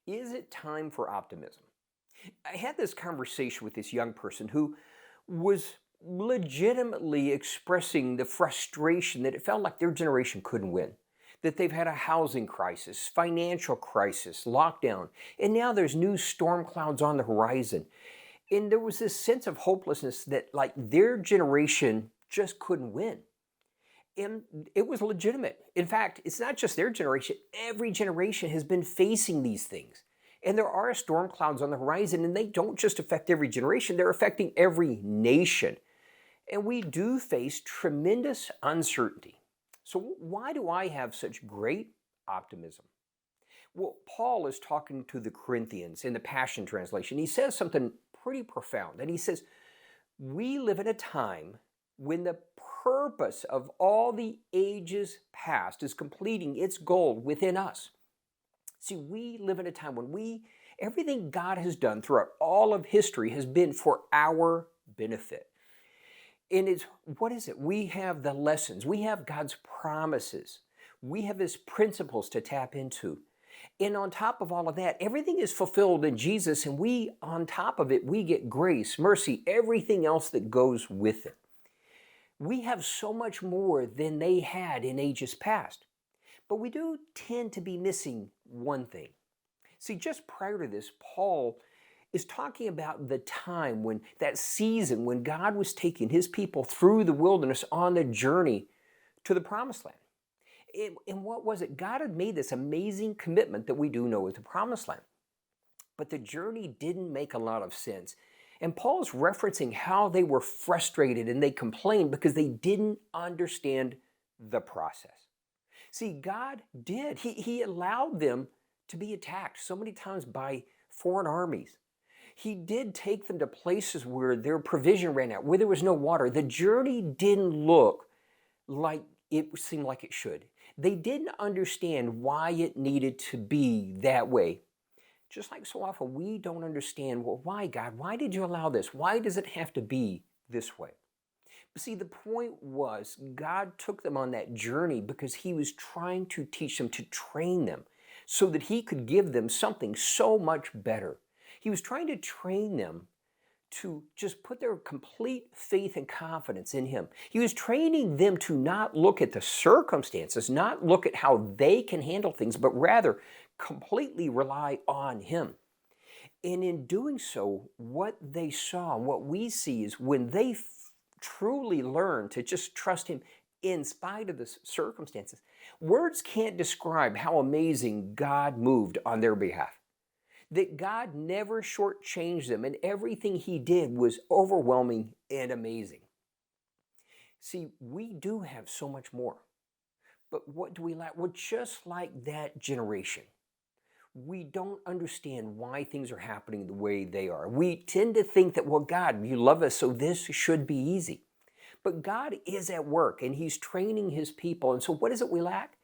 Is it time for optimism? I had this conversation with this young person who was legitimately expressing the frustration that it felt like their generation couldn't win. That they've had a housing crisis, financial crisis, lockdown, and now there's new storm clouds on the horizon. And there was this sense of hopelessness that, like, their generation just couldn't win. And it was legitimate. In fact, it's not just their generation, every generation has been facing these things. And there are storm clouds on the horizon, and they don't just affect every generation, they're affecting every nation. And we do face tremendous uncertainty. So, why do I have such great optimism? Well, Paul is talking to the Corinthians in the Passion Translation. He says something pretty profound. And he says, we live in a time when the purpose of all the ages past is completing its goal within us. See, we live in a time when everything God has done throughout all of history has been for our benefit. And what is it? We have the lessons, we have God's promises, we have His principles to tap into. And on top of all of that, everything is fulfilled in Jesus, and on top of it, we get grace, mercy, everything else that goes with it. We have so much more than they had in ages past. But we do tend to be missing one thing. See, just prior to this, Paul is talking about the time when that season when God was taking His people through the wilderness on the journey to the promised land. And what was it? God had made this amazing commitment that we do know is the promised land. But the journey didn't make a lot of sense. And Paul's referencing how they were frustrated and they complained because they didn't understand the process. See, God did. He allowed them to be attacked so many times by foreign armies. He did take them to places where their provision ran out, where there was no water. The journey didn't look like it seemed like it should. They didn't understand why it needed to be that way. Just like so often, we don't understand, well, why, God? Why did you allow this? Why does it have to be this way? But see, the point was God took them on that journey because He was trying to teach them, to train them, so that He could give them something so much better. He was trying to train them to just put their complete faith and confidence in Him. He was training them to not look at the circumstances, not look at how they can handle things, but rather completely rely on Him. And in doing so, what they saw, what we see is when they truly learn to just trust Him in spite of the circumstances, words can't describe how amazing God moved on their behalf. That God never shortchanged them, and everything He did was overwhelming and amazing. See, we do have so much more. But what do we lack? Well, just like that generation, we don't understand why things are happening the way they are. We tend to think that, well, God, you love us, so this should be easy. But God is at work, and He's training His people. And so what is it we lack?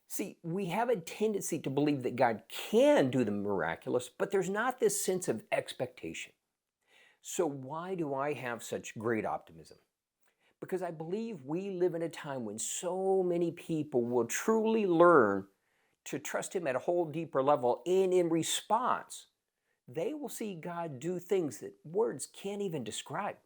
See, we have a tendency to believe that God can do the miraculous, but there's not this sense of expectation. So why do I have such great optimism? Because I believe we live in a time when so many people will truly learn to trust Him at a whole deeper level, and in response, they will see God do things that words can't even describe.